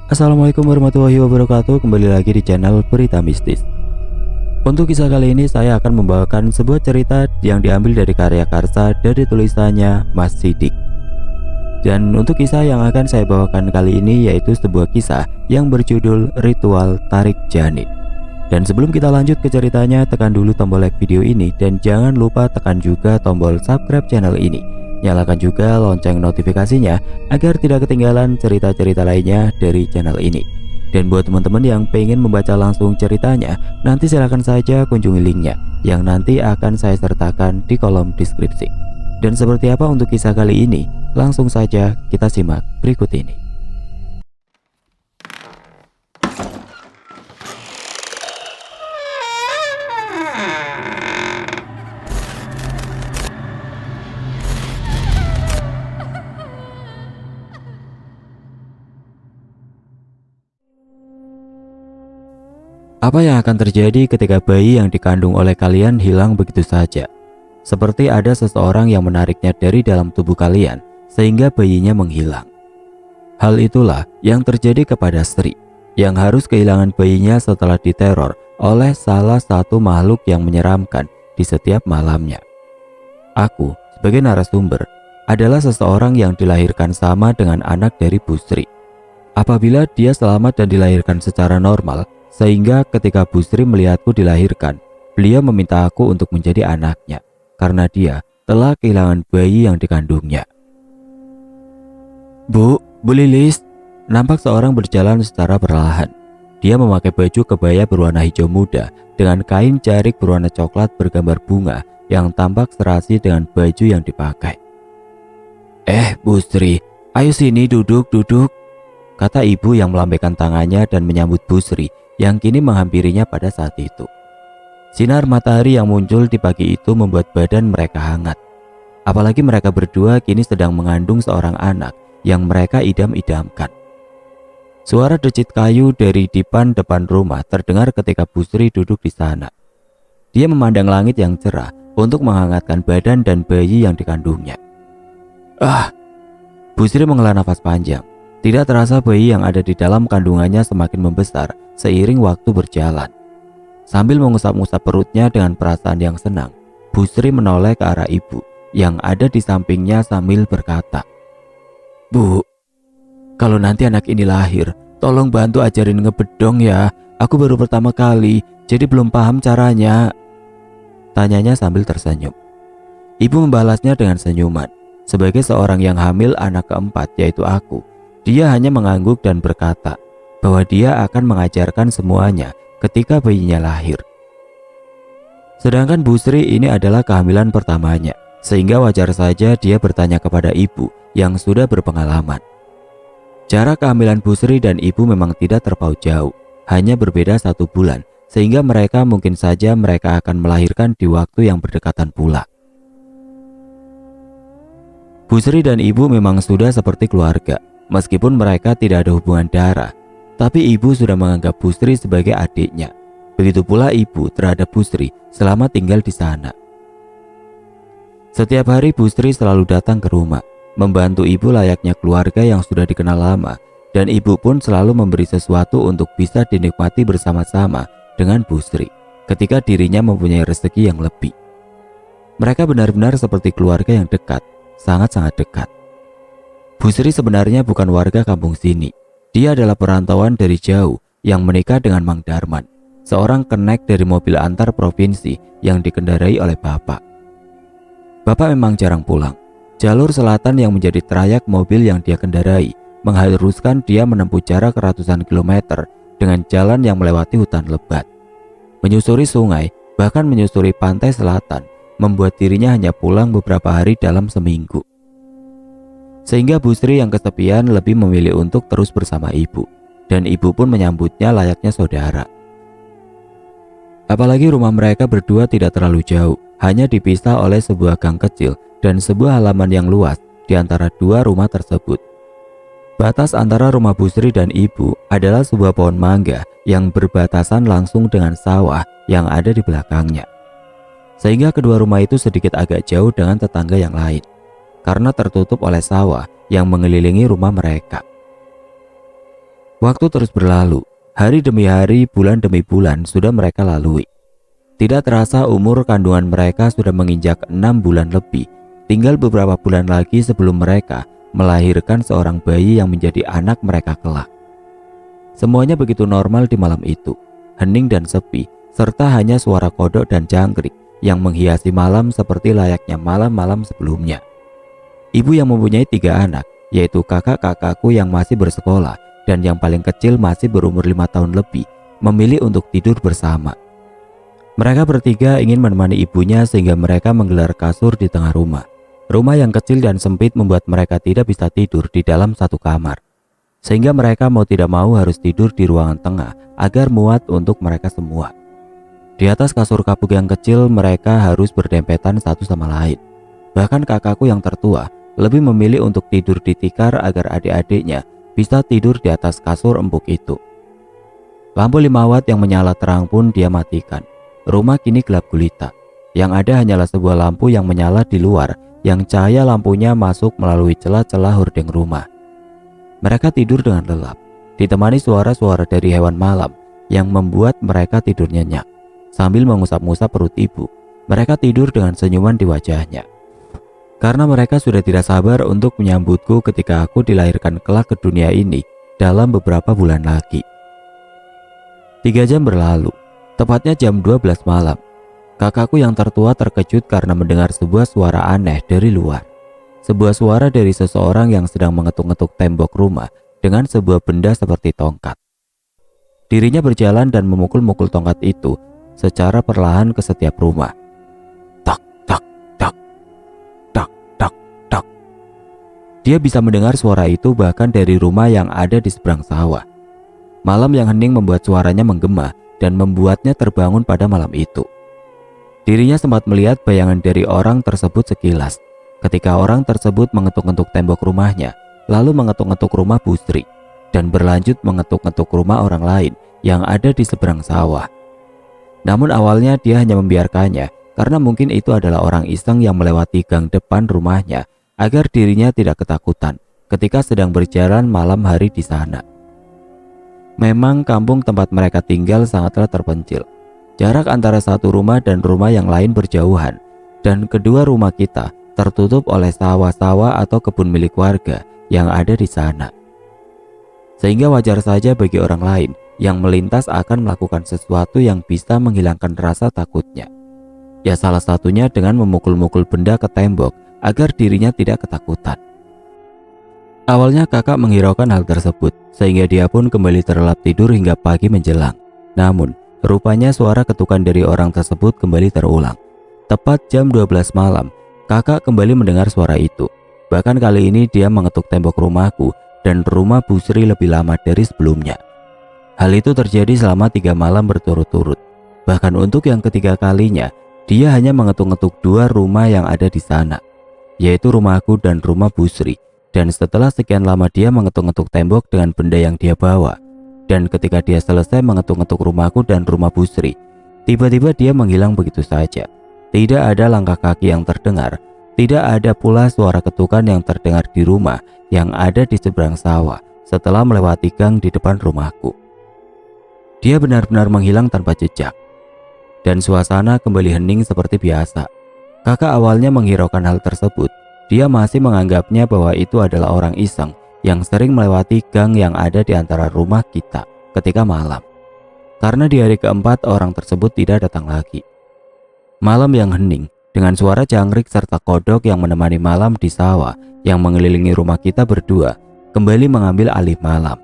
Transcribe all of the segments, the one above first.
Assalamualaikum warahmatullahi wabarakatuh. Kembali lagi di channel Berita Mistis. Untuk kisah kali ini saya akan membawakan sebuah cerita yang diambil dari karya karsa dari tulisannya Mas Sidik. Dan untuk kisah yang akan saya bawakan kali ini yaitu sebuah kisah yang berjudul Ritual Tarik Janin. Dan sebelum kita lanjut ke ceritanya, tekan dulu tombol like video ini dan jangan lupa tekan juga tombol subscribe channel ini. Nyalakan juga lonceng notifikasinya agar tidak ketinggalan cerita-cerita lainnya dari channel ini. Dan buat teman-teman yang pengen membaca langsung ceritanya, nanti silahkan saja kunjungi linknya yang nanti akan saya sertakan di kolom deskripsi. Dan seperti apa untuk kisah kali ini? Langsung saja kita simak berikut ini. Apa yang akan terjadi ketika bayi yang dikandung oleh kalian hilang begitu saja? Seperti ada seseorang yang menariknya dari dalam tubuh kalian sehingga bayinya menghilang. Hal itulah yang terjadi kepada Sri yang harus kehilangan bayinya setelah diteror oleh salah satu makhluk yang menyeramkan di setiap malamnya. Aku sebagai narasumber adalah seseorang yang dilahirkan sama dengan anak dari Bu Sri. Apabila dia selamat dan dilahirkan secara normal, sehingga ketika Bu Sri melihatku dilahirkan, beliau meminta aku untuk menjadi anaknya karena dia telah kehilangan bayi yang dikandungnya. Bu Lilis, nampak seorang berjalan secara perlahan. Dia memakai baju kebaya berwarna hijau muda dengan kain jarik berwarna coklat bergambar bunga yang tampak serasi dengan baju yang dipakai. Bu Sri, ayo sini duduk, kata ibu yang melambaikan tangannya dan menyambut Bu Sri yang kini menghampirinya pada saat itu. Sinar matahari yang muncul di pagi itu membuat badan mereka hangat. Apalagi mereka berdua kini sedang mengandung seorang anak yang mereka idam-idamkan. Suara decit kayu dari dipan depan rumah terdengar ketika Bu Sri duduk di sana. Dia memandang langit yang cerah untuk menghangatkan badan dan bayi yang dikandungnya. Bu Sri menghela nafas panjang. Tidak terasa bayi yang ada di dalam kandungannya semakin membesar seiring waktu berjalan. Sambil mengusap-ngusap perutnya dengan perasaan yang senang, Bu Sri menoleh ke arah ibu yang ada di sampingnya sambil berkata, "Bu, kalau nanti anak ini lahir, tolong bantu ajarin ngebedong ya. Aku baru pertama kali, jadi belum paham caranya," tanyanya sambil tersenyum. Ibu membalasnya dengan senyuman. Sebagai seorang yang hamil anak keempat yaitu aku, dia hanya mengangguk dan berkata bahwa dia akan mengajarkan semuanya ketika bayinya lahir. Sedangkan Bu Sri ini adalah kehamilan pertamanya, sehingga wajar saja dia bertanya kepada ibu yang sudah berpengalaman. Jarak kehamilan Bu Sri dan ibu memang tidak terpaut jauh, hanya berbeda 1 bulan, sehingga mungkin saja mereka akan melahirkan di waktu yang berdekatan pula. Bu Sri dan ibu memang sudah seperti keluarga. Meskipun mereka tidak ada hubungan darah, tapi ibu sudah menganggap Bu Sri sebagai adiknya. Begitu pula ibu terhadap Bu Sri selama tinggal di sana. Setiap hari Bu Sri selalu datang ke rumah, membantu ibu layaknya keluarga yang sudah dikenal lama, dan ibu pun selalu memberi sesuatu untuk bisa dinikmati bersama-sama dengan Bu Sri ketika dirinya mempunyai rezeki yang lebih. Mereka benar-benar seperti keluarga yang dekat, sangat-sangat dekat. Bu Sri sebenarnya bukan warga kampung sini. Dia adalah perantauan dari jauh yang menikah dengan Mang Darman, seorang kenek dari mobil antar provinsi yang dikendarai oleh bapak. Bapak memang jarang pulang. Jalur selatan yang menjadi trayek mobil yang dia kendarai mengharuskan dia menempuh jarak ratusan kilometer dengan jalan yang melewati hutan lebat, menyusuri sungai, bahkan menyusuri pantai selatan, membuat dirinya hanya pulang beberapa hari dalam seminggu. Sehingga Bu Sri yang kesepian lebih memilih untuk terus bersama ibu, dan ibu pun menyambutnya layaknya saudara. Apalagi rumah mereka berdua tidak terlalu jauh, hanya dipisah oleh sebuah gang kecil dan sebuah halaman yang luas di antara 2 rumah tersebut. Batas antara rumah Bu Sri dan ibu adalah sebuah pohon mangga yang berbatasan langsung dengan sawah yang ada di belakangnya. Sehingga kedua rumah itu sedikit agak jauh dengan tetangga yang lain, karena tertutup oleh sawah yang mengelilingi rumah mereka. Waktu terus berlalu, hari demi hari, bulan demi bulan sudah mereka lalui. Tidak terasa umur kandungan mereka sudah menginjak 6 bulan lebih. Tinggal beberapa bulan lagi sebelum mereka melahirkan seorang bayi yang menjadi anak mereka kelak. Semuanya begitu normal di malam itu, hening dan sepi, serta hanya suara kodok dan jangkrik yang menghiasi malam seperti layaknya malam-malam sebelumnya. Ibu yang mempunyai 3 anak, yaitu kakak-kakakku yang masih bersekolah dan yang paling kecil masih berumur 5 tahun lebih, memilih untuk tidur bersama. Mereka bertiga ingin menemani ibunya sehingga mereka menggelar kasur di tengah rumah. Rumah yang kecil dan sempit membuat mereka tidak bisa tidur di dalam satu kamar. Sehingga mereka mau tidak mau harus tidur di ruangan tengah agar muat untuk mereka semua. Di atas kasur kapuk yang kecil mereka harus berdempetan satu sama lain. Bahkan kakakku yang tertua lebih memilih untuk tidur di tikar agar adik-adiknya bisa tidur di atas kasur empuk itu. Lampu 5 watt yang menyala terang pun dia matikan. Rumah kini gelap gulita. Yang ada hanyalah sebuah lampu yang menyala di luar, yang cahaya lampunya masuk melalui celah-celah hordeng rumah. Mereka tidur dengan lelap, ditemani suara-suara dari hewan malam yang membuat mereka tidur nyenyak. Sambil mengusap-ngusap perut ibu, mereka tidur dengan senyuman di wajahnya. Karena mereka sudah tidak sabar untuk menyambutku ketika aku dilahirkan kelak ke dunia ini dalam beberapa bulan lagi. 3 jam berlalu, tepatnya jam 12 malam. Kakakku yang tertua terkejut karena mendengar sebuah suara aneh dari luar. Sebuah suara dari seseorang yang sedang mengetuk-ngetuk tembok rumah dengan sebuah benda seperti tongkat. Dirinya berjalan dan memukul-mukul tongkat itu secara perlahan ke setiap rumah. Tak, tak, tak, tak, tak, tak. Dia bisa mendengar suara itu bahkan dari rumah yang ada di seberang sawah. Malam yang hening membuat suaranya menggema dan membuatnya terbangun pada malam itu. Dirinya sempat melihat bayangan dari orang tersebut sekilas ketika orang tersebut mengetuk-ngetuk tembok rumahnya, lalu mengetuk-ngetuk rumah Bu Sri, dan berlanjut mengetuk-ngetuk rumah orang lain yang ada di seberang sawah. Namun awalnya dia hanya membiarkannya karena mungkin itu adalah orang iseng yang melewati gang depan rumahnya agar dirinya tidak ketakutan ketika sedang berjalan malam hari di sana. Memang kampung tempat mereka tinggal sangatlah terpencil. Jarak antara satu rumah dan rumah yang lain berjauhan, dan kedua rumah kita tertutup oleh sawah-sawah atau kebun milik warga yang ada di sana. Sehingga wajar saja bagi orang lain yang melintas akan melakukan sesuatu yang bisa menghilangkan rasa takutnya. Ya salah satunya dengan memukul-mukul benda ke tembok agar dirinya tidak ketakutan. Awalnya kakak menghiraukan hal tersebut, sehingga dia pun kembali terlelap tidur hingga pagi menjelang. Namun, rupanya suara ketukan dari orang tersebut kembali terulang. Tepat jam 12 malam, kakak kembali mendengar suara itu. Bahkan kali ini dia mengetuk tembok rumahku dan rumah Bu Sri lebih lama dari sebelumnya. Hal itu terjadi selama 3 malam berturut-turut. Bahkan untuk yang ketiga kalinya, dia hanya mengetuk-ngetuk 2 rumah yang ada di sana, yaitu rumahku dan rumah Bu Sri. Dan setelah sekian lama dia mengetuk-ngetuk tembok dengan benda yang dia bawa, dan ketika dia selesai mengetuk-ngetuk rumahku dan rumah Bu Sri, tiba-tiba dia menghilang begitu saja. Tidak ada langkah kaki yang terdengar, tidak ada pula suara ketukan yang terdengar di rumah yang ada di seberang sawah setelah melewati gang di depan rumahku. Dia benar-benar menghilang tanpa jejak, dan suasana kembali hening seperti biasa. Kakak awalnya menghiraukan hal tersebut. Dia masih menganggapnya bahwa itu adalah orang iseng yang sering melewati gang yang ada di antara rumah kita ketika malam. Karena di hari keempat orang tersebut tidak datang lagi. Malam yang hening dengan suara jangkrik serta kodok yang menemani malam di sawah yang mengelilingi rumah kita berdua kembali mengambil alih malam.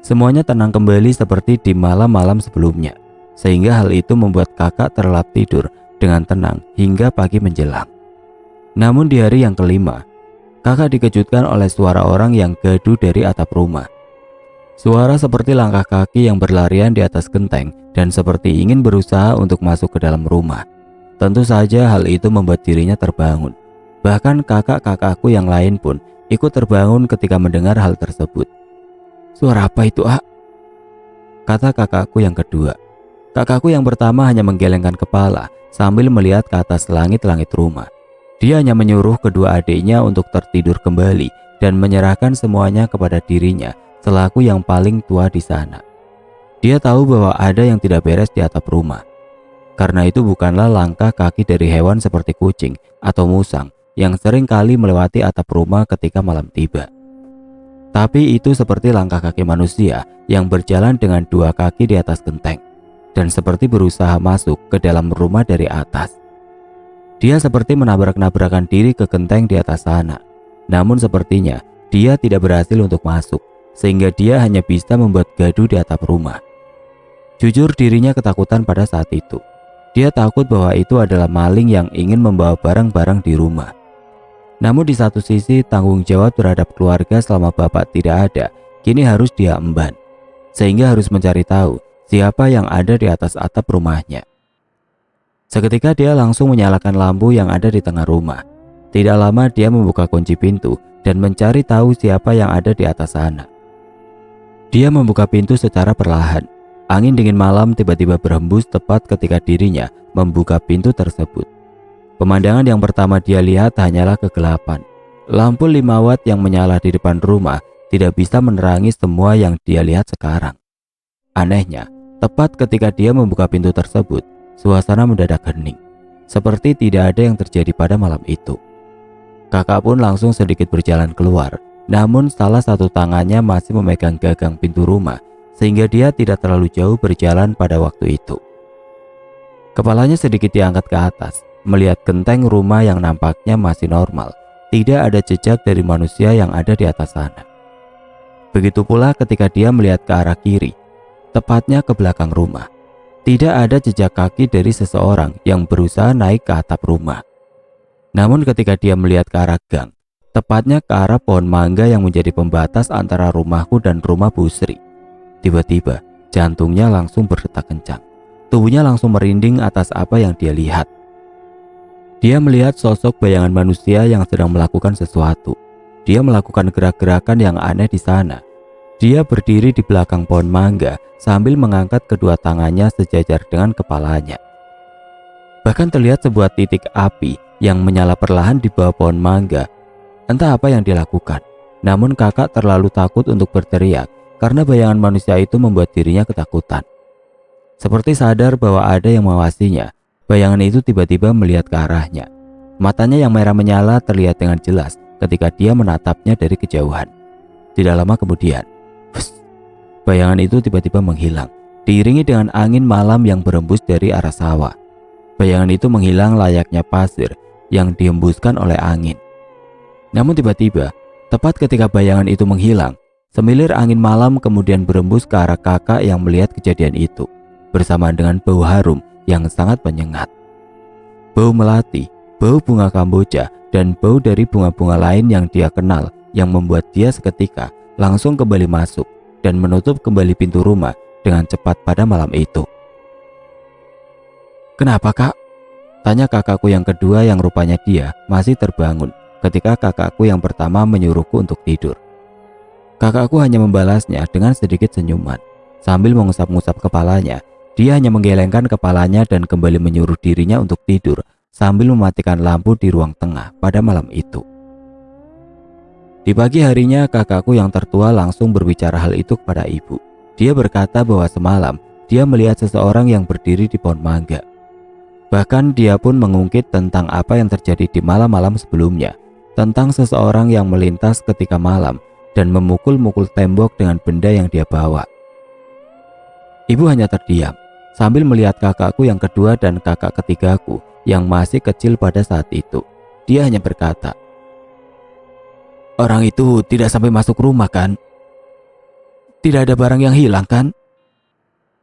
Semuanya tenang kembali seperti di malam-malam sebelumnya, sehingga hal itu membuat kakak terlelap tidur dengan tenang hingga pagi menjelang. Namun di hari yang kelima, kakak dikejutkan oleh suara orang yang gaduh dari atap rumah. Suara seperti langkah kaki yang berlarian di atas genteng dan seperti ingin berusaha untuk masuk ke dalam rumah. Tentu saja hal itu membuat dirinya terbangun. Bahkan kakak-kakakku yang lain pun ikut terbangun ketika mendengar hal tersebut. "Suara apa itu, Ah?" kata kakakku yang kedua. Kakakku yang pertama hanya menggelengkan kepala sambil melihat ke atas langit-langit rumah. Dia hanya menyuruh kedua adiknya untuk tertidur kembali dan menyerahkan semuanya kepada dirinya selaku yang paling tua di sana. Dia tahu bahwa ada yang tidak beres di atap rumah. Karena itu bukanlah langkah kaki dari hewan seperti kucing atau musang yang sering kali melewati atap rumah ketika malam tiba. Tapi itu seperti langkah kaki manusia yang berjalan dengan dua kaki di atas genteng dan seperti berusaha masuk ke dalam rumah dari atas. Dia seperti menabrak-nabrakan diri ke genteng di atas sana. Namun sepertinya dia tidak berhasil untuk masuk, sehingga dia hanya bisa membuat gaduh di atap rumah. Jujur dirinya ketakutan pada saat itu. Dia takut bahwa itu adalah maling yang ingin membawa barang-barang di rumah. Namun di satu sisi tanggung jawab terhadap keluarga selama bapak tidak ada kini harus dia emban, sehingga harus mencari tahu siapa yang ada di atas atap rumahnya. Seketika dia langsung menyalakan lampu yang ada di tengah rumah. Tidak lama dia membuka kunci pintu dan mencari tahu siapa yang ada di atas sana. Dia membuka pintu secara perlahan. Angin dingin malam tiba-tiba berhembus tepat ketika dirinya membuka pintu tersebut. Pemandangan yang pertama dia lihat hanyalah kegelapan. Lampu 5 watt yang menyala di depan rumah tidak bisa menerangi semua yang dia lihat sekarang. Anehnya, tepat ketika dia membuka pintu tersebut, suasana mendadak hening. Seperti tidak ada yang terjadi pada malam itu. Kakak pun langsung sedikit berjalan keluar, namun salah satu tangannya masih memegang gagang pintu rumah, sehingga dia tidak terlalu jauh berjalan pada waktu itu. Kepalanya sedikit diangkat ke atas, melihat genteng rumah yang nampaknya masih normal. Tidak ada jejak dari manusia yang ada di atas sana. Begitu pula ketika dia melihat ke arah kiri, tepatnya ke belakang rumah. Tidak ada jejak kaki dari seseorang yang berusaha naik ke atap rumah. Namun ketika dia melihat ke arah gang, tepatnya ke arah pohon mangga yang menjadi pembatas antara rumahku dan rumah Bu Sri, tiba-tiba jantungnya langsung berdetak kencang. Tubuhnya langsung merinding atas apa yang dia lihat. Dia melihat sosok bayangan manusia yang sedang melakukan sesuatu. Dia melakukan gerak-gerakan yang aneh di sana. Dia berdiri di belakang pohon mangga sambil mengangkat kedua tangannya sejajar dengan kepalanya. Bahkan terlihat sebuah titik api yang menyala perlahan di bawah pohon mangga. Entah apa yang dia lakukan, namun kakak terlalu takut untuk berteriak karena bayangan manusia itu membuat dirinya ketakutan. Seperti sadar bahwa ada yang mengawasinya, bayangan itu tiba-tiba melihat ke arahnya. Matanya yang merah menyala terlihat dengan jelas ketika dia menatapnya dari kejauhan. Tidak lama kemudian, bayangan itu tiba-tiba menghilang, diiringi dengan angin malam yang berembus dari arah sawah. Bayangan itu menghilang layaknya pasir yang dihembuskan oleh angin. Namun tiba-tiba, tepat ketika bayangan itu menghilang, semilir angin malam kemudian berembus ke arah kakak yang melihat kejadian itu, bersamaan dengan bau harum yang sangat menyengat. Bau melati, bau bunga kamboja, dan bau dari bunga-bunga lain yang dia kenal yang membuat dia seketika langsung kembali masuk dan menutup kembali pintu rumah dengan cepat pada malam itu. "Kenapa, Kak?" tanya kakakku yang kedua yang rupanya dia masih terbangun ketika kakakku yang pertama menyuruhku untuk tidur. Kakakku hanya membalasnya dengan sedikit senyuman. Sambil mengusap-ngusap kepalanya, dia hanya menggelengkan kepalanya dan kembali menyuruh dirinya untuk tidur sambil mematikan lampu di ruang tengah pada malam itu. Di pagi harinya, kakakku yang tertua langsung berbicara hal itu kepada ibu. Dia berkata bahwa semalam dia melihat seseorang yang berdiri di pohon mangga. Bahkan dia pun mengungkit tentang apa yang terjadi di malam-malam sebelumnya, tentang seseorang yang melintas ketika malam dan memukul-mukul tembok dengan benda yang dia bawa. Ibu hanya terdiam sambil melihat kakakku yang kedua dan kakak ketigaku yang masih kecil pada saat itu. Dia hanya berkata, "Orang itu tidak sampai masuk rumah kan? Tidak ada barang yang hilang kan?"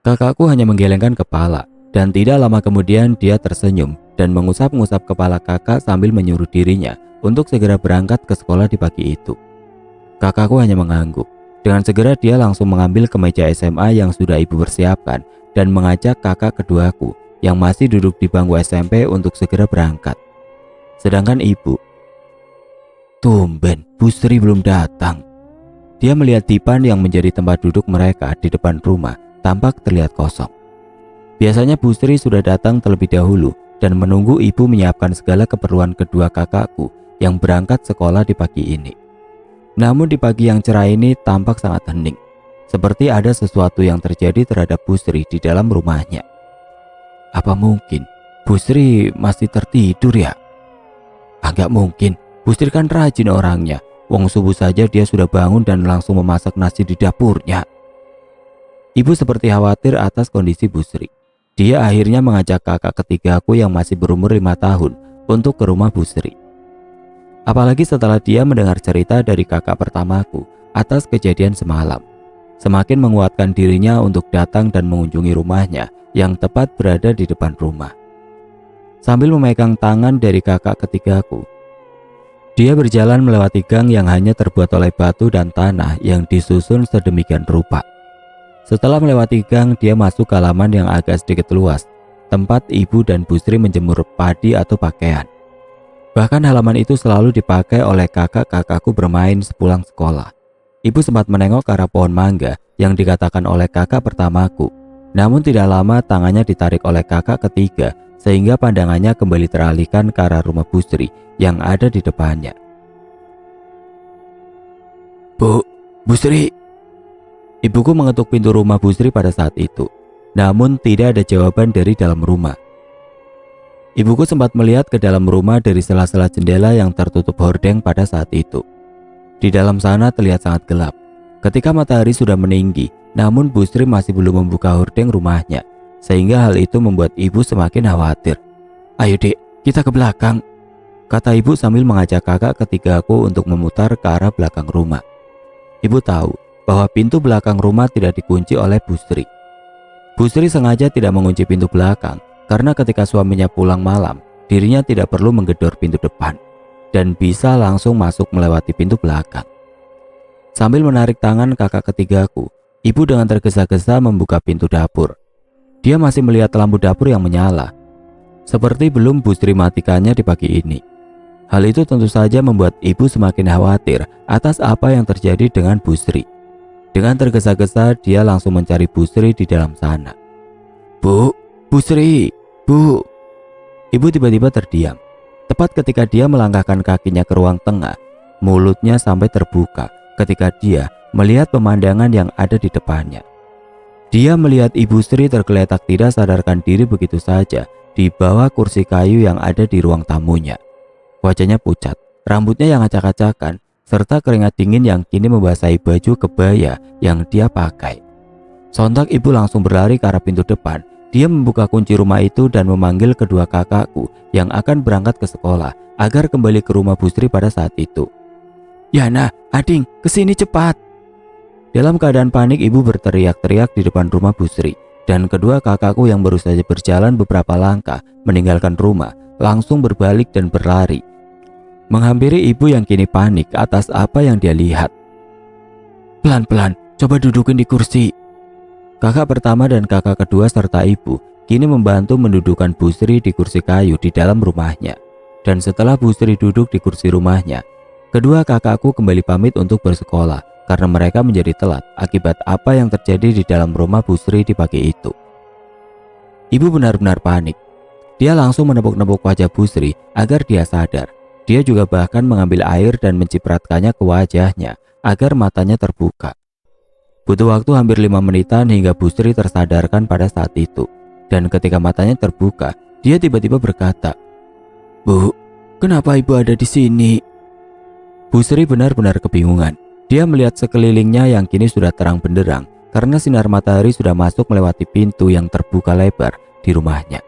Kakakku hanya menggelengkan kepala dan tidak lama kemudian dia tersenyum dan mengusap-ngusap kepala kakak sambil menyuruh dirinya untuk segera berangkat ke sekolah di pagi itu. Kakakku hanya mengangguk. Dengan segera dia langsung mengambil kemeja SMA yang sudah ibu persiapkan dan mengajak kakak keduaku yang masih duduk di bangku SMP untuk segera berangkat. Sedangkan ibu, tumben Bu Sri belum datang. Dia melihat dipan yang menjadi tempat duduk mereka di depan rumah tampak terlihat kosong. Biasanya Bu Sri sudah datang terlebih dahulu dan menunggu ibu menyiapkan segala keperluan kedua kakakku yang berangkat sekolah di pagi ini. Namun di pagi yang cerah ini tampak sangat hening, seperti ada sesuatu yang terjadi terhadap Bu Sri di dalam rumahnya. Apa mungkin Bu Sri masih tertidur ya? Agak mungkin, Bu Sri kan rajin orangnya. Wong subuh saja dia sudah bangun dan langsung memasak nasi di dapurnya. Ibu seperti khawatir atas kondisi Bu Sri. Dia akhirnya mengajak kakak ketigaku yang masih berumur 5 tahun untuk ke rumah Bu Sri. Apalagi setelah dia mendengar cerita dari kakak pertamaku atas kejadian semalam. Semakin menguatkan dirinya untuk datang dan mengunjungi rumahnya yang tepat berada di depan rumah. Sambil memegang tangan dari kakak ketigaku, dia berjalan melewati gang yang hanya terbuat oleh batu dan tanah yang disusun sedemikian rupa. Setelah melewati gang, dia masuk ke halaman yang agak sedikit luas, tempat ibu dan Bu Sri menjemur padi atau pakaian. Bahkan halaman itu selalu dipakai oleh kakak-kakakku bermain sepulang sekolah. Ibu sempat menengok ke arah pohon mangga yang dikatakan oleh kakak pertamaku. Namun tidak lama tangannya ditarik oleh kakak ketiga sehingga pandangannya kembali teralihkan ke arah rumah Bu Sri yang ada di depannya. Bu Sri. Ibuku mengetuk pintu rumah Bu Sri pada saat itu. Namun tidak ada jawaban dari dalam rumah. Ibuku sempat melihat ke dalam rumah dari sela-sela jendela yang tertutup hordeng pada saat itu. Di dalam sana terlihat sangat gelap. Ketika matahari sudah meninggi, namun Bu Sri masih belum membuka hordeng rumahnya, sehingga hal itu membuat ibu semakin khawatir. "Ayo Dek, kita ke belakang," kata ibu sambil mengajak kakak ketigaku untuk memutar ke arah belakang rumah. Ibu tahu bahwa pintu belakang rumah tidak dikunci oleh Bu Sri. Bu Sri sengaja tidak mengunci pintu belakang karena ketika suaminya pulang malam, dirinya tidak perlu menggedor pintu depan dan bisa langsung masuk melewati pintu belakang. Sambil menarik tangan kakak ketigaku, ibu dengan tergesa-gesa membuka pintu dapur. Dia masih melihat lampu dapur yang menyala, seperti belum Bu Sri matikannya di pagi ini. Hal itu tentu saja membuat ibu semakin khawatir atas apa yang terjadi dengan Bu Sri. Dengan tergesa-gesa dia langsung mencari Bu Sri di dalam sana. Bu Sri, Bu." Ibu tiba-tiba terdiam. Tepat ketika dia melangkahkan kakinya ke ruang tengah, mulutnya sampai terbuka ketika dia melihat pemandangan yang ada di depannya. Dia melihat Ibu Sri tergeletak tidak sadarkan diri begitu saja di bawah kursi kayu yang ada di ruang tamunya. Wajahnya pucat, rambutnya yang acak-acakan, serta keringat dingin yang kini membasahi baju kebaya yang dia pakai. Sontak ibu langsung berlari ke arah pintu depan. Dia membuka kunci rumah itu dan memanggil kedua kakakku yang akan berangkat ke sekolah agar kembali ke rumah Bu Sri pada saat itu. "Yana, Ading, kesini cepat." Dalam keadaan panik ibu berteriak-teriak di depan rumah Bu Sri, dan kedua kakakku yang baru saja berjalan beberapa langkah meninggalkan rumah langsung berbalik dan berlari menghampiri ibu yang kini panik atas apa yang dia lihat. "Pelan-pelan, coba dudukin di kursi." Kakak pertama dan kakak kedua serta ibu kini membantu mendudukan Bu Sri di kursi kayu di dalam rumahnya. Dan setelah Bu Sri duduk di kursi rumahnya, kedua kakakku kembali pamit untuk bersekolah karena mereka menjadi telat akibat apa yang terjadi di dalam rumah Bu Sri di pagi itu. Ibu benar-benar panik. Dia langsung menepuk-nepuk wajah Bu Sri agar dia sadar. Dia juga bahkan mengambil air dan mencipratkannya ke wajahnya agar matanya terbuka. Butuh waktu hampir 5 menitan hingga Bu Sri tersadarkan pada saat itu. Dan ketika matanya terbuka, dia tiba-tiba berkata, "Bu, kenapa ibu ada di sini?" Bu Sri benar-benar kebingungan. Dia melihat sekelilingnya yang kini sudah terang benderang karena sinar matahari sudah masuk melewati pintu yang terbuka lebar di rumahnya.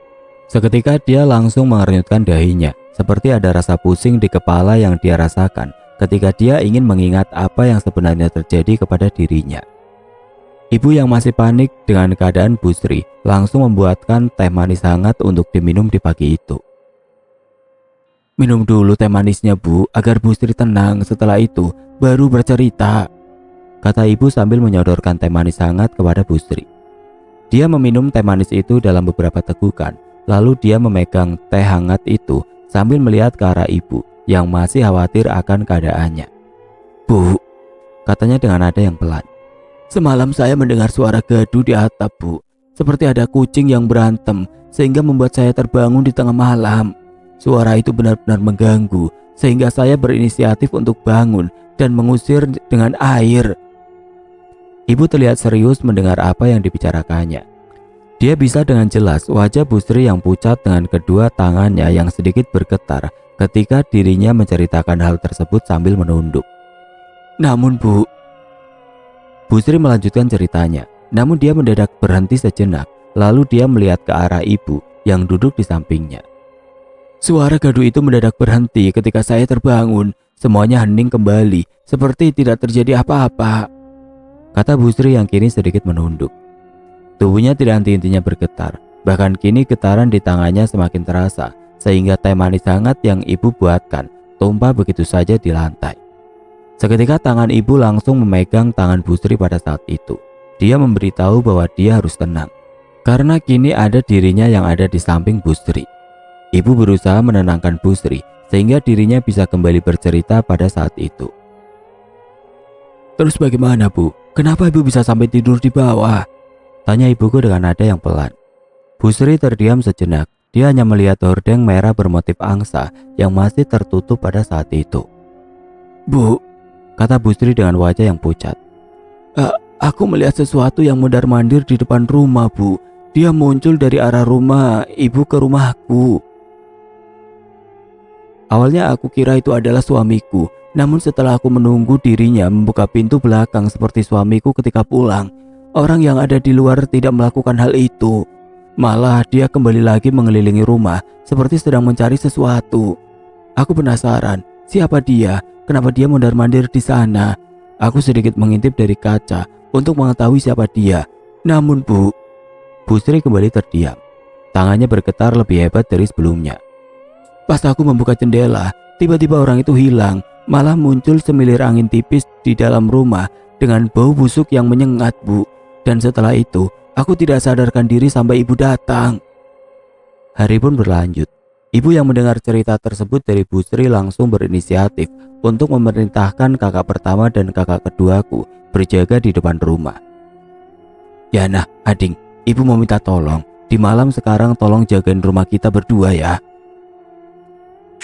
Seketika dia langsung mengernyitkan dahinya, seperti ada rasa pusing di kepala yang dia rasakan ketika dia ingin mengingat apa yang sebenarnya terjadi kepada dirinya. Ibu yang masih panik dengan keadaan Bu Sri langsung membuatkan teh manis hangat untuk diminum di pagi itu. "Minum dulu teh manisnya Bu, agar Bu Sri tenang, setelah itu baru bercerita," kata ibu sambil menyodorkan teh manis hangat kepada Bu Sri. Dia meminum teh manis itu dalam beberapa tegukan, lalu dia memegang teh hangat itu sambil melihat ke arah ibu yang masih khawatir akan keadaannya. "Bu," katanya dengan nada yang pelan, "semalam saya mendengar suara gaduh di atap Bu, seperti ada kucing yang berantem sehingga membuat saya terbangun di tengah malam. Suara itu benar-benar mengganggu sehingga saya berinisiatif untuk bangun dan mengusir dengan air. Ibu terlihat serius mendengar apa yang dibicarakannya. Dia bisa dengan jelas wajah Bu Sri yang pucat dengan kedua tangannya yang sedikit bergetar ketika dirinya menceritakan hal tersebut sambil menunduk. Namun Bu Sri melanjutkan ceritanya, namun dia mendadak berhenti sejenak, lalu dia melihat ke arah ibu yang duduk di sampingnya. Suara gaduh itu mendadak berhenti ketika saya terbangun, semuanya hening kembali, seperti tidak terjadi apa-apa, kata Bu Sri yang kini sedikit menunduk. Tubuhnya tidak henti-hentinya bergetar, bahkan kini getaran di tangannya semakin terasa, sehingga teh manis hangat yang ibu buatkan tumpah begitu saja di lantai. Seketika tangan ibu langsung memegang tangan Bu Sri pada saat itu. Dia memberitahu bahwa dia harus tenang, karena kini ada dirinya yang ada di samping Bu Sri. Ibu berusaha menenangkan Bu Sri, sehingga dirinya bisa kembali bercerita pada saat itu. Terus bagaimana Bu? Kenapa ibu bisa sampai tidur di bawah? Tanya ibuku dengan nada yang pelan. Bu Sri terdiam sejenak. Dia hanya melihat hordeng merah bermotif angsa yang masih tertutup pada saat itu. Bu, kata Bu Sri dengan wajah yang pucat. Aku melihat sesuatu yang mondar-mandir di depan rumah, Bu. Dia muncul dari arah rumah ibu ke rumahku. Awalnya aku kira itu adalah suamiku, namun setelah aku menunggu dirinya membuka pintu belakang seperti suamiku ketika pulang, orang yang ada di luar tidak melakukan hal itu. Malah dia kembali lagi mengelilingi rumah seperti sedang mencari sesuatu. Aku penasaran, siapa dia? Kenapa dia mondar-mandir di sana? Aku sedikit mengintip dari kaca untuk mengetahui siapa dia. Namun Bu Sri kembali terdiam. Tangannya bergetar lebih hebat dari sebelumnya. Pas aku membuka jendela, tiba-tiba orang itu hilang. Malah muncul semilir angin tipis di dalam rumah dengan bau busuk yang menyengat, Bu. Dan setelah itu, aku tidak sadarkan diri sampai ibu datang. Hari pun berlanjut. Ibu yang mendengar cerita tersebut dari Bu Sri langsung berinisiatif untuk memerintahkan kakak pertama dan kakak keduaku berjaga di depan rumah. Yana, Ading, ibu mau minta tolong. Di malam sekarang tolong jagain rumah kita berdua ya.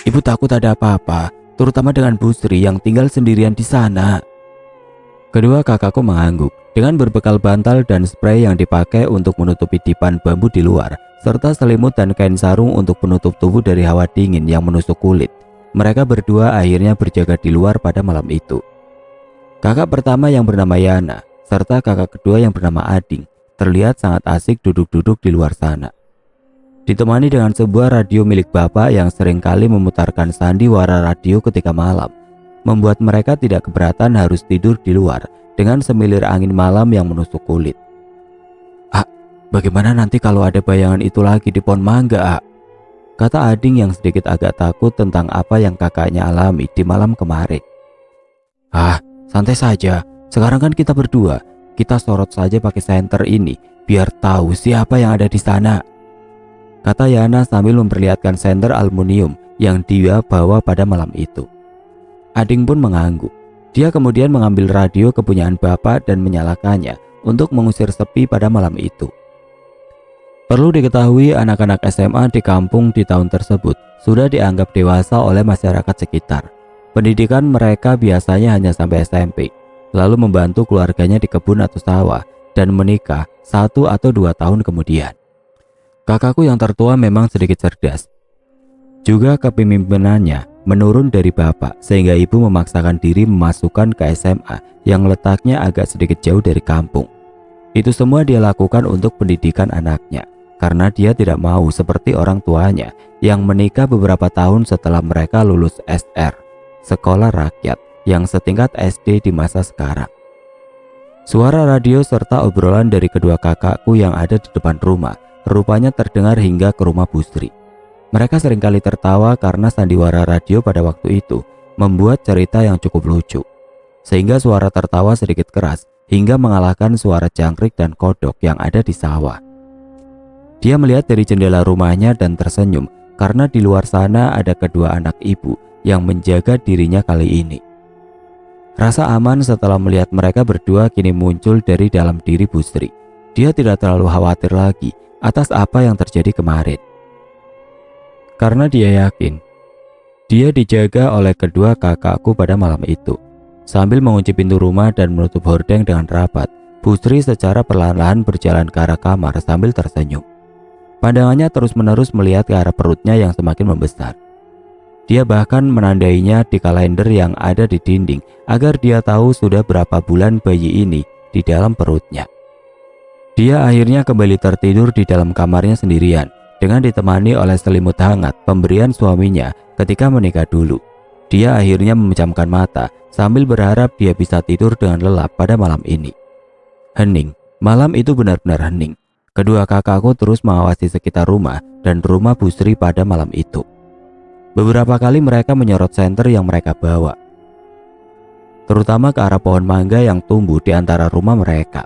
Ibu takut ada apa-apa, terutama dengan Bu Sri yang tinggal sendirian di sana. Kedua kakakku mengangguk. Dengan berbekal bantal dan spray yang dipakai untuk menutupi dipan bambu di luar, serta selimut dan kain sarung untuk penutup tubuh dari hawa dingin yang menusuk kulit, mereka berdua akhirnya berjaga di luar pada malam itu. Kakak pertama yang bernama Yana, serta kakak kedua yang bernama Ading, terlihat sangat asik duduk-duduk di luar sana. Ditemani dengan sebuah radio milik bapak yang seringkali memutarkan sandiwara radio ketika malam, membuat mereka tidak keberatan harus tidur di luar dengan semilir angin malam yang menusuk kulit. Bagaimana nanti kalau ada bayangan itu lagi di pohon mangga, kata Ading yang sedikit agak takut tentang apa yang kakaknya alami di malam kemarin. Santai saja, sekarang kan kita berdua, kita sorot saja pakai senter ini, biar tahu siapa yang ada di sana, kata Yana sambil memperlihatkan senter aluminium yang dia bawa pada malam itu. Ading pun mengangguk. Dia kemudian mengambil radio kepunyaan bapak dan menyalakannya untuk mengusir sepi pada malam itu. Perlu diketahui anak-anak SMA di kampung di tahun tersebut sudah dianggap dewasa oleh masyarakat sekitar. Pendidikan mereka biasanya hanya sampai SMP, lalu membantu keluarganya di kebun atau sawah dan menikah 1 atau 2 tahun kemudian. Kakakku yang tertua memang sedikit cerdas. Juga kepemimpinannya menurun dari bapak sehingga ibu memaksakan diri memasukkan ke SMA yang letaknya agak sedikit jauh dari kampung. Itu semua dia lakukan untuk pendidikan anaknya karena dia tidak mau seperti orang tuanya yang menikah beberapa tahun setelah mereka lulus SR, sekolah rakyat yang setingkat SD di masa sekarang. Suara radio serta obrolan dari kedua kakakku yang ada di depan rumah rupanya terdengar hingga ke rumah Bu Sri. Mereka seringkali tertawa karena sandiwara radio pada waktu itu membuat cerita yang cukup lucu, sehingga suara tertawa sedikit keras hingga mengalahkan suara jangkrik dan kodok yang ada di sawah. Dia melihat dari jendela rumahnya dan tersenyum karena di luar sana ada kedua anak ibu yang menjaga dirinya kali ini. Rasa aman setelah melihat mereka berdua kini muncul dari dalam diri Bu Sri. Dia tidak terlalu khawatir lagi atas apa yang terjadi kemarin. Karena dia yakin dia dijaga oleh kedua kakakku pada malam itu. Sambil mengunci pintu rumah dan menutup hordeng dengan rapat, Bu Sri secara perlahan-lahan berjalan ke arah kamar sambil tersenyum. Pandangannya terus-menerus melihat ke arah perutnya yang semakin membesar. Dia bahkan menandainya di kalender yang ada di dinding agar dia tahu sudah berapa bulan bayi ini di dalam perutnya. Dia akhirnya kembali tertidur di dalam kamarnya sendirian dengan ditemani oleh selimut hangat pemberian suaminya ketika menikah dulu. Dia akhirnya memejamkan mata sambil berharap dia bisa tidur dengan lelap pada malam ini. Hening, malam itu benar-benar hening. Kedua kakakku terus mengawasi sekitar rumah dan rumah Bu Sri pada malam itu. Beberapa kali mereka menyorot senter yang mereka bawa, terutama ke arah pohon mangga yang tumbuh di antara rumah mereka.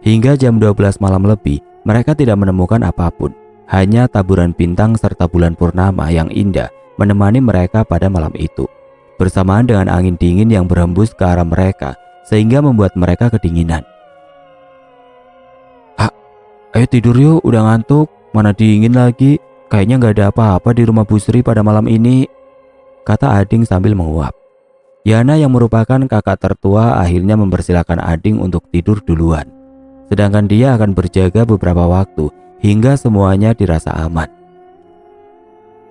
Hingga jam 12 malam lebih, mereka tidak menemukan apapun. Hanya taburan bintang serta bulan purnama yang indah menemani mereka pada malam itu, bersamaan dengan angin dingin yang berhembus ke arah mereka sehingga membuat mereka kedinginan. Ayo tidur yuk, udah ngantuk, mana dingin lagi. Kayaknya gak ada apa-apa di rumah Bu Sri pada malam ini, kata Ading sambil menguap. Yana yang merupakan kakak tertua akhirnya mempersilahkan Ading untuk tidur duluan. Sedangkan dia akan berjaga beberapa waktu hingga semuanya dirasa aman.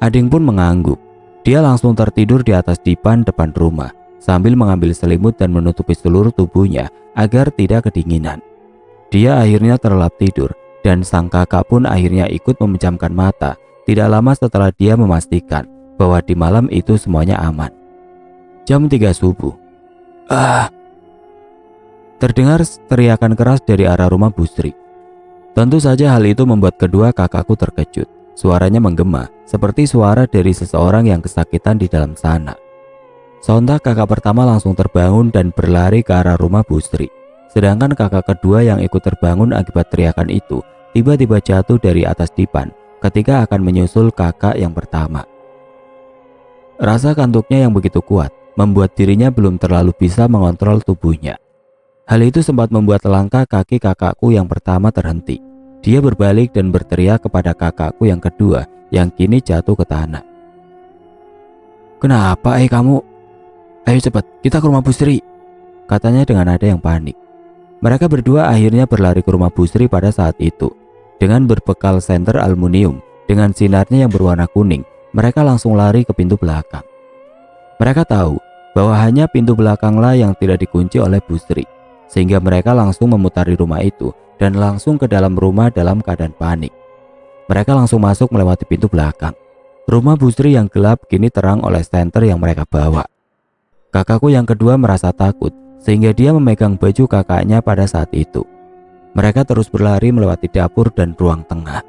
Ading pun mengangguk. Dia langsung tertidur di atas dipan depan rumah sambil mengambil selimut dan menutupi seluruh tubuhnya agar tidak kedinginan. Dia akhirnya terlelap tidur dan sang kakak pun akhirnya ikut memejamkan mata tidak lama setelah dia memastikan bahwa di malam itu semuanya aman. Jam 3 subuh. Terdengar teriakan keras dari arah rumah Bu Sri. Tentu saja hal itu membuat kedua kakakku terkejut. Suaranya menggema seperti suara dari seseorang yang kesakitan di dalam sana. Sontak kakak pertama langsung terbangun dan berlari ke arah rumah Bu Sri. Sedangkan kakak kedua yang ikut terbangun akibat teriakan itu tiba-tiba jatuh dari atas dipan ketika akan menyusul kakak yang pertama. Rasa kantuknya yang begitu kuat membuat dirinya belum terlalu bisa mengontrol tubuhnya. Hal itu sempat membuat langkah kaki kakakku yang pertama terhenti. Dia berbalik dan berteriak kepada kakakku yang kedua yang kini jatuh ke tanah. "Kenapa kamu? Ayo cepat, kita ke rumah Bu Sri," katanya dengan nada yang panik. Mereka berdua akhirnya berlari ke rumah Bu Sri pada saat itu. Dengan berbekal senter aluminium dengan sinarnya yang berwarna kuning, mereka langsung lari ke pintu belakang. Mereka tahu bahwa hanya pintu belakanglah yang tidak dikunci oleh Bu Sri, sehingga mereka langsung memutari rumah itu dan langsung ke dalam rumah dalam keadaan panik. Mereka langsung masuk melewati pintu belakang. Rumah Bu Sri yang gelap kini terang oleh senter yang mereka bawa. Kakakku yang kedua merasa takut sehingga dia memegang baju kakaknya pada saat itu. Mereka terus berlari melewati dapur dan ruang tengah.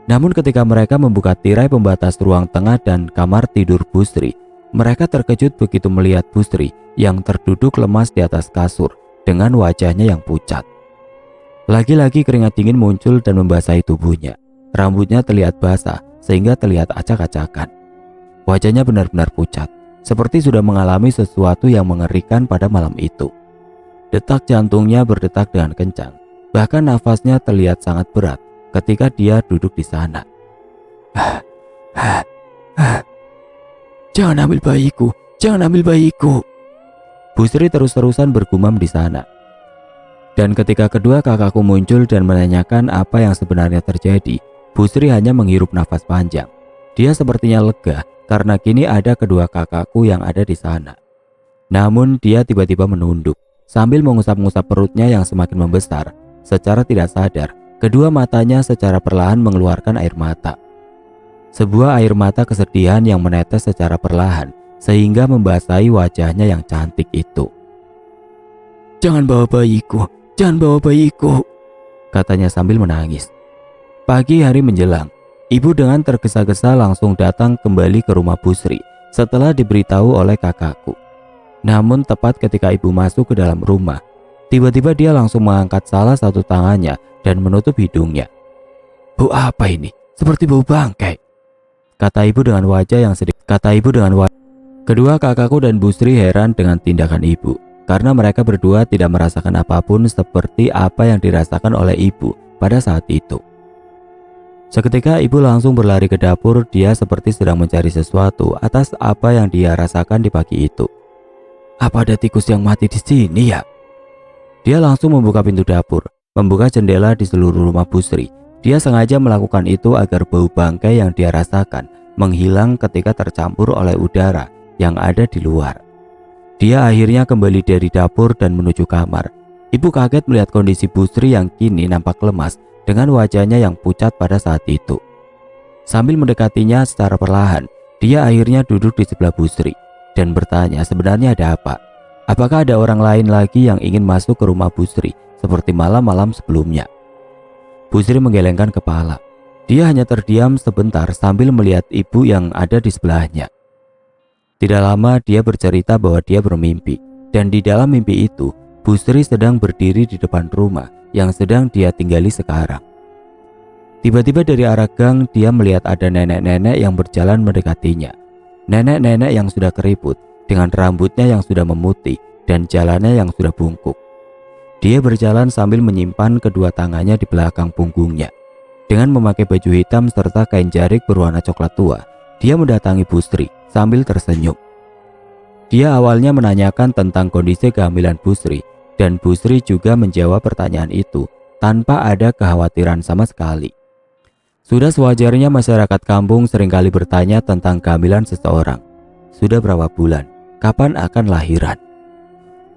Namun ketika mereka membuka tirai pembatas ruang tengah dan kamar tidur Bu Sri, mereka terkejut begitu melihat Bu Sri yang terduduk lemas di atas kasur dengan wajahnya yang pucat. Lagi-lagi keringat dingin muncul dan membasahi tubuhnya. Rambutnya terlihat basah sehingga terlihat acak-acakan. Wajahnya benar-benar pucat, seperti sudah mengalami sesuatu yang mengerikan pada malam itu. Detak jantungnya berdetak dengan kencang, bahkan nafasnya terlihat sangat berat ketika dia duduk di sana. "Jangan ambil bayiku, jangan ambil bayiku," Bu Sri terus-terusan bergumam di sana. Dan ketika kedua kakakku muncul dan menanyakan apa yang sebenarnya terjadi, Bu Sri hanya menghirup nafas panjang. Dia sepertinya lega karena kini ada kedua kakakku yang ada di sana. Namun dia tiba-tiba menunduk sambil mengusap-ngusap perutnya yang semakin membesar. Secara tidak sadar, kedua matanya secara perlahan mengeluarkan air mata. Sebuah air mata kesedihan yang menetes secara perlahan sehingga membasahi wajahnya yang cantik itu. "Jangan bawa bayiku, jangan bawa bayiku," katanya sambil menangis. Pagi hari menjelang, ibu dengan tergesa-gesa langsung datang kembali ke rumah Bu Sri setelah diberitahu oleh kakakku. Namun tepat ketika ibu masuk ke dalam rumah, tiba-tiba dia langsung mengangkat salah satu tangannya dan menutup hidungnya. "Bau apa ini? Seperti bau bangkai," kata ibu dengan wajah yang sedih. Kedua kakakku dan Bu Sri heran dengan tindakan ibu, karena mereka berdua tidak merasakan apapun seperti apa yang dirasakan oleh ibu pada saat itu. Seketika ibu langsung berlari ke dapur. Dia seperti sedang mencari sesuatu atas apa yang dia rasakan di pagi itu. Apa ada tikus yang mati di sini ya? Dia langsung membuka pintu dapur, membuka jendela di seluruh rumah Bu Sri. Dia sengaja melakukan itu agar bau bangkai yang dia rasakan menghilang ketika tercampur oleh udara yang ada di luar. Dia akhirnya kembali dari dapur dan menuju kamar. Ibu kaget melihat kondisi Bu Sri yang kini nampak lemas dengan wajahnya yang pucat pada saat itu. Sambil mendekatinya secara perlahan, dia akhirnya duduk di sebelah Bu Sri dan bertanya sebenarnya ada apa. Apakah ada orang lain lagi yang ingin masuk ke rumah Bu Sri seperti malam-malam sebelumnya? Bu Sri menggelengkan kepala. Dia hanya terdiam sebentar sambil melihat ibu yang ada di sebelahnya. Tidak lama dia bercerita bahwa dia bermimpi, dan di dalam mimpi itu Bu Sri sedang berdiri di depan rumah yang sedang dia tinggali sekarang. Tiba-tiba dari arah gang dia melihat ada nenek-nenek yang berjalan mendekatinya. Nenek-nenek yang sudah keriput dengan rambutnya yang sudah memutih dan jalannya yang sudah bungkuk. Dia berjalan sambil menyimpan kedua tangannya di belakang punggungnya. Dengan memakai baju hitam serta kain jarik berwarna coklat tua, dia mendatangi Bu Sri sambil tersenyum. Dia awalnya menanyakan tentang kondisi kehamilan Bu Sri, dan Bu Sri juga menjawab pertanyaan itu tanpa ada kekhawatiran sama sekali. Sudah sewajarnya masyarakat kampung seringkali bertanya tentang kehamilan seseorang. Sudah berapa bulan? Kapan akan lahiran?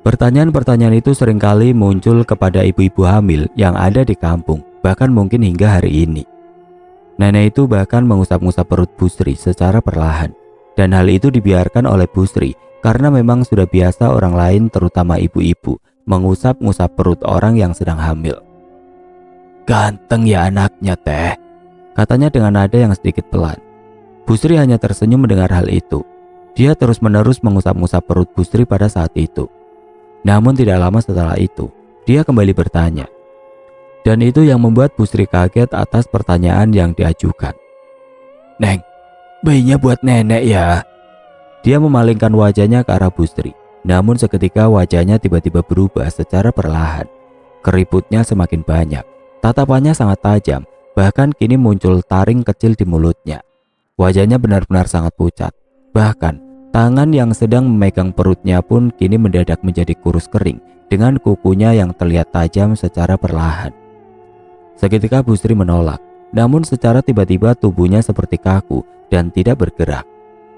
Pertanyaan-pertanyaan itu seringkali muncul kepada ibu-ibu hamil yang ada di kampung, bahkan mungkin hingga hari ini. Nenek itu bahkan mengusap-ngusap perut Bu Sri secara perlahan, dan hal itu dibiarkan oleh Bu Sri karena memang sudah biasa orang lain terutama ibu-ibu mengusap-ngusap perut orang yang sedang hamil. "Ganteng ya anaknya teh," katanya dengan nada yang sedikit pelan. Bu Sri hanya tersenyum mendengar hal itu. Dia terus-menerus mengusap-ngusap perut Bu Sri pada saat itu. Namun tidak lama setelah itu, dia kembali bertanya. Dan itu yang membuat Bu Sri kaget atas pertanyaan yang diajukan. "Neng, bayinya buat nenek ya?" Dia memalingkan wajahnya ke arah Bu Sri. Namun seketika wajahnya tiba-tiba berubah secara perlahan. Keriputnya semakin banyak. Tatapannya sangat tajam. Bahkan kini muncul taring kecil di mulutnya. Wajahnya benar-benar sangat pucat. Bahkan tangan yang sedang memegang perutnya pun kini mendadak menjadi kurus kering dengan kukunya yang terlihat tajam secara perlahan. Seketika Bu Sri menolak, namun secara tiba-tiba tubuhnya seperti kaku dan tidak bergerak.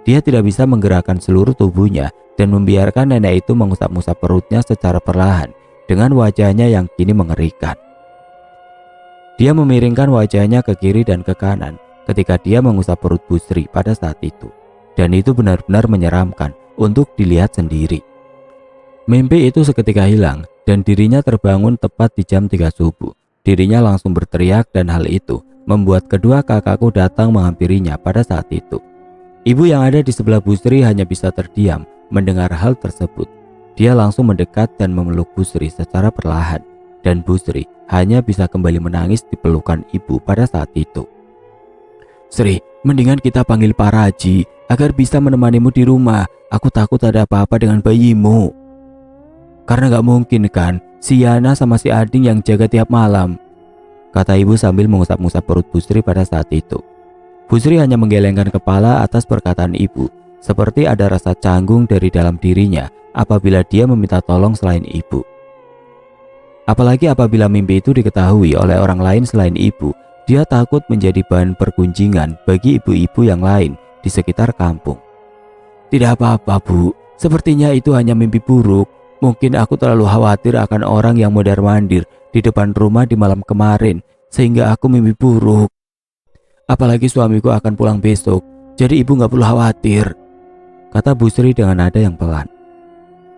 Dia tidak bisa menggerakkan seluruh tubuhnya dan membiarkan nenek itu mengusap-ngusap perutnya secara perlahan dengan wajahnya yang kini mengerikan. Dia memiringkan wajahnya ke kiri dan ke kanan ketika dia mengusap perut Bu Sri pada saat itu. Dan itu benar-benar menyeramkan untuk dilihat sendiri. Mimpi itu seketika hilang dan dirinya terbangun tepat di jam 3 subuh. Dirinya langsung berteriak dan hal itu membuat kedua kakakku datang menghampirinya pada saat itu. Ibu yang ada di sebelah Bu Sri hanya bisa terdiam mendengar hal tersebut. Dia langsung mendekat dan memeluk Bu Sri secara perlahan. Dan Bu Sri hanya bisa kembali menangis di pelukan ibu pada saat itu. "Sri, mendingan kita panggil Pak Raji agar bisa menemanimu di rumah. Aku takut ada apa-apa dengan bayimu." "Karena gak mungkin kan, si Yana sama si Ading yang jaga tiap malam," kata ibu sambil mengusap-ngusap perut Bu Sri pada saat itu. Bu Sri hanya menggelengkan kepala atas perkataan ibu, seperti ada rasa canggung dari dalam dirinya apabila dia meminta tolong selain ibu. Apalagi apabila mimpi itu diketahui oleh orang lain selain ibu, dia takut menjadi bahan pergunjingan bagi ibu-ibu yang lain di sekitar kampung. "Tidak apa-apa Bu, sepertinya itu hanya mimpi buruk. Mungkin aku terlalu khawatir akan orang yang mondar-mandir di depan rumah di malam kemarin sehingga aku mimpi buruk. Apalagi suamiku akan pulang besok, jadi ibu gak perlu khawatir," kata Bu Sri dengan nada yang pelan.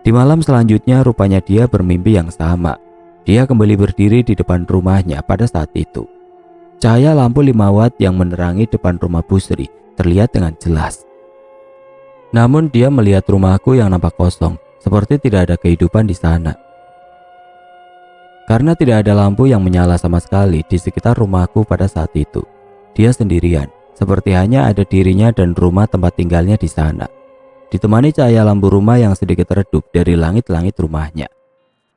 Di malam selanjutnya rupanya dia bermimpi yang sama. Dia kembali berdiri di depan rumahnya pada saat itu. Cahaya lampu 5 watt yang menerangi depan rumah Bu Sri terlihat dengan jelas. Namun dia melihat rumahku yang nampak kosong, seperti tidak ada kehidupan di sana. Karena tidak ada lampu yang menyala sama sekali di sekitar rumahku pada saat itu. Dia sendirian, seperti hanya ada dirinya dan rumah tempat tinggalnya di sana. Ditemani cahaya lampu rumah yang sedikit redup dari langit-langit rumahnya.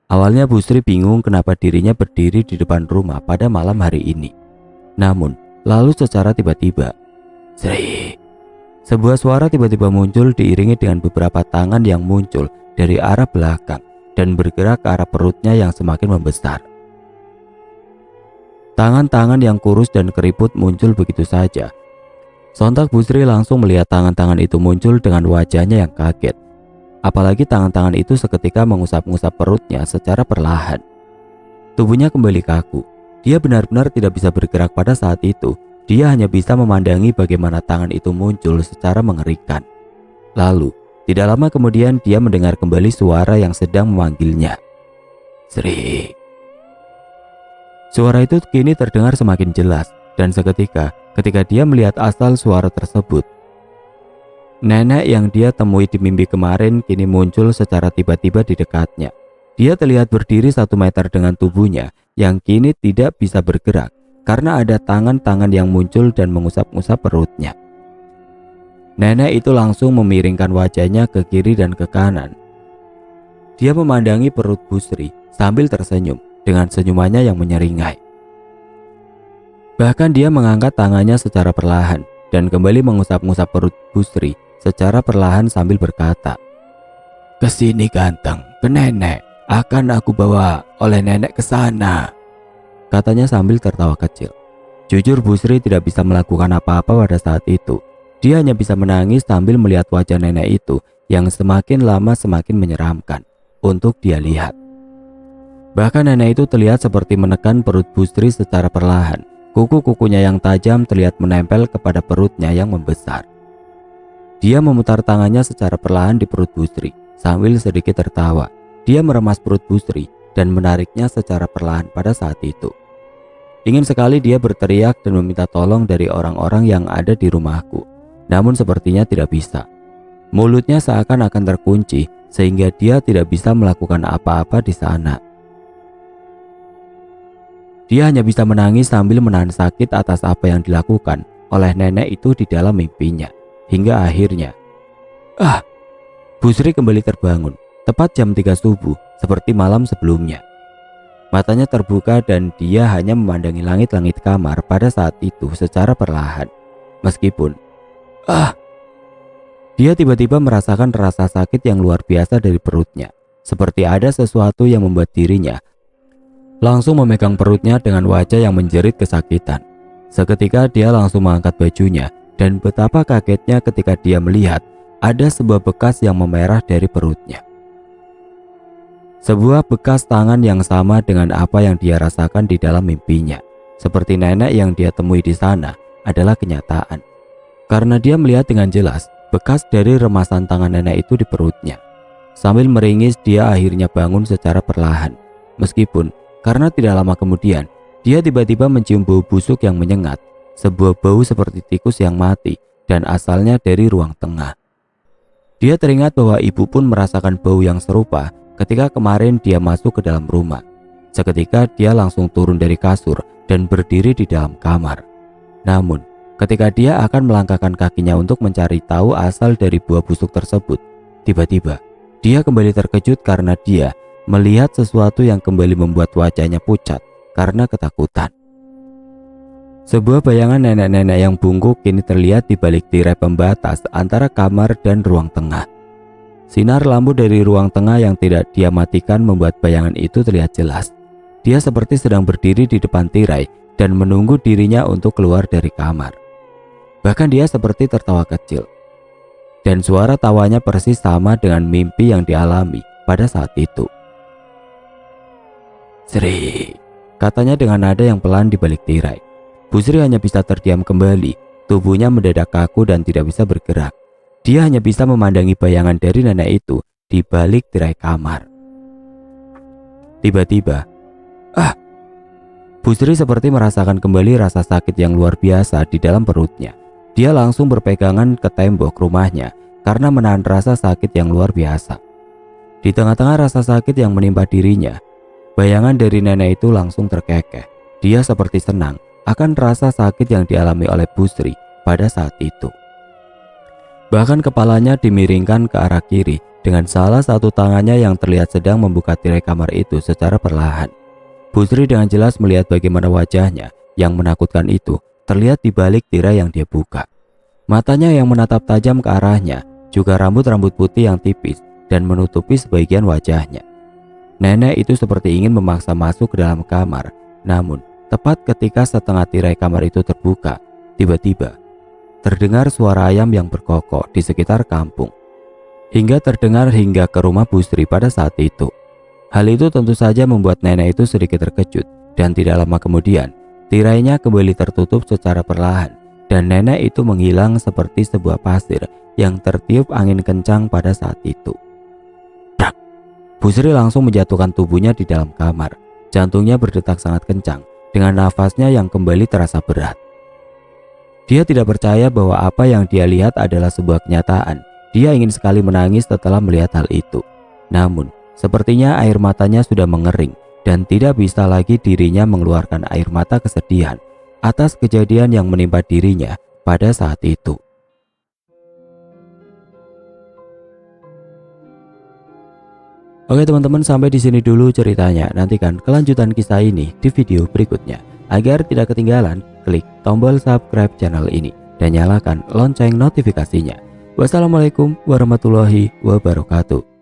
Awalnya Bu Sri bingung kenapa dirinya berdiri di depan rumah pada malam hari ini. Namun, lalu secara tiba-tiba, "Sri!" Sebuah suara tiba-tiba muncul diiringi dengan beberapa tangan yang muncul dari arah belakang dan bergerak ke arah perutnya yang semakin membesar. Tangan-tangan yang kurus dan keriput muncul begitu saja. Sontak Bu Sri langsung melihat tangan-tangan itu muncul dengan wajahnya yang kaget. Apalagi tangan-tangan itu seketika mengusap-ngusap perutnya secara perlahan. Tubuhnya kembali kaku. Dia benar-benar tidak bisa bergerak pada saat itu. Dia hanya bisa memandangi bagaimana tangan itu muncul secara mengerikan. Lalu, tidak lama kemudian dia mendengar kembali suara yang sedang memanggilnya. Sri. Suara itu kini terdengar semakin jelas dan seketika ketika dia melihat asal suara tersebut, nenek yang dia temui di mimpi kemarin kini muncul secara tiba-tiba di dekatnya. Dia terlihat berdiri 1 meter dengan tubuhnya yang kini tidak bisa bergerak karena ada tangan-tangan yang muncul dan mengusap-ngusap perutnya. Nenek itu langsung memiringkan wajahnya ke kiri dan ke kanan. Dia memandangi perut Bu Sri sambil tersenyum dengan senyumannya yang menyeringai. Bahkan dia mengangkat tangannya secara perlahan dan kembali mengusap-ngusap perut Bu Sri secara perlahan sambil berkata, "Kesini ganteng, ke nenek. Akan aku bawa oleh nenek ke sana," katanya sambil tertawa kecil. Jujur Bu Sri tidak bisa melakukan apa-apa pada saat itu. Dia hanya bisa menangis sambil melihat wajah nenek itu yang semakin lama semakin menyeramkan untuk dia lihat. Bahkan nenek itu terlihat seperti menekan perut Bu Sri secara perlahan. Kuku-kukunya yang tajam terlihat menempel kepada perutnya yang membesar. Dia memutar tangannya secara perlahan di perut Bu Sri sambil sedikit tertawa. Dia meremas perut Bu Sri dan menariknya secara perlahan pada saat itu. Ingin sekali dia berteriak dan meminta tolong dari orang-orang yang ada di rumahku. Namun sepertinya tidak bisa. Mulutnya seakan-akan terkunci sehingga dia tidak bisa melakukan apa-apa di sana. Dia hanya bisa menangis sambil menahan sakit atas apa yang dilakukan oleh nenek itu di dalam mimpinya. Hingga akhirnya, Bu Sri kembali terbangun tepat jam 3 subuh seperti malam sebelumnya. Matanya terbuka dan dia hanya memandangi langit-langit kamar pada saat itu secara perlahan. Meskipun dia tiba-tiba merasakan rasa sakit yang luar biasa dari perutnya. Seperti ada sesuatu yang membuat dirinya langsung memegang perutnya dengan wajah yang menjerit kesakitan. Seketika dia langsung mengangkat bajunya dan betapa kagetnya ketika dia melihat ada sebuah bekas yang memerah dari perutnya. Sebuah bekas tangan yang sama dengan apa yang dia rasakan di dalam mimpinya. Seperti nenek yang dia temui di sana adalah kenyataan. Karena dia melihat dengan jelas bekas dari remasan tangan nenek itu di perutnya. Sambil meringis dia akhirnya bangun secara perlahan. Meskipun karena tidak lama kemudian dia tiba-tiba mencium bau busuk yang menyengat. Sebuah bau seperti tikus yang mati dan asalnya dari ruang tengah. Dia teringat bahwa ibu pun merasakan bau yang serupa ketika kemarin dia masuk ke dalam rumah. Seketika dia langsung turun dari kasur dan berdiri di dalam kamar. Namun ketika dia akan melangkahkan kakinya untuk mencari tahu asal dari buah busuk tersebut, tiba-tiba dia kembali terkejut karena dia melihat sesuatu yang kembali membuat wajahnya pucat karena ketakutan. Sebuah bayangan nenek-nenek yang bungkuk kini terlihat di balik tirai pembatas antara kamar dan ruang tengah. Sinar lampu dari ruang tengah yang tidak dia matikan membuat bayangan itu terlihat jelas. Dia seperti sedang berdiri di depan tirai dan menunggu dirinya untuk keluar dari kamar. Bahkan dia seperti tertawa kecil. Dan suara tawanya persis sama dengan mimpi yang dialami pada saat itu. "Sri," katanya dengan nada yang pelan di balik tirai. Bu Sri hanya bisa terdiam kembali. Tubuhnya mendadak kaku dan tidak bisa bergerak. Dia hanya bisa memandangi bayangan dari nenek itu di balik tirai kamar. Tiba-tiba, Bu Sri seperti merasakan kembali rasa sakit yang luar biasa di dalam perutnya. Dia langsung berpegangan ke tembok rumahnya karena menahan rasa sakit yang luar biasa. Di tengah-tengah rasa sakit yang menimpa dirinya, bayangan dari nenek itu langsung terkekeh. Dia seperti senang akan rasa sakit yang dialami oleh Bu Sri pada saat itu. Bahkan kepalanya dimiringkan ke arah kiri dengan salah satu tangannya yang terlihat sedang membuka tirai kamar itu secara perlahan. Bu Sri dengan jelas melihat bagaimana wajahnya yang menakutkan itu terlihat di balik tirai yang dia buka. Matanya yang menatap tajam ke arahnya, juga rambut-rambut putih yang tipis dan menutupi sebagian wajahnya. Nenek itu seperti ingin memaksa masuk ke dalam kamar. Namun, tepat ketika setengah tirai kamar itu terbuka, tiba-tiba terdengar suara ayam yang berkokok di sekitar kampung. Hingga terdengar hingga ke rumah Bu Sri pada saat itu. Hal itu tentu saja membuat nenek itu sedikit terkejut, dan tidak lama kemudian tirainya kembali tertutup secara perlahan dan nenek itu menghilang seperti sebuah pasir yang tertiup angin kencang pada saat itu. Brak! Bu Sri langsung menjatuhkan tubuhnya di dalam kamar. Jantungnya berdetak sangat kencang dengan nafasnya yang kembali terasa berat. Dia tidak percaya bahwa apa yang dia lihat adalah sebuah kenyataan. Dia ingin sekali menangis setelah melihat hal itu. Namun, sepertinya air matanya sudah mengering dan tidak bisa lagi dirinya mengeluarkan air mata kesedihan atas kejadian yang menimpa dirinya pada saat itu. Oke teman-teman, sampai di sini dulu ceritanya. Nantikan kelanjutan kisah ini di video berikutnya. Agar tidak ketinggalan, klik tombol subscribe channel ini dan nyalakan lonceng notifikasinya. Wassalamualaikum warahmatullahi wabarakatuh.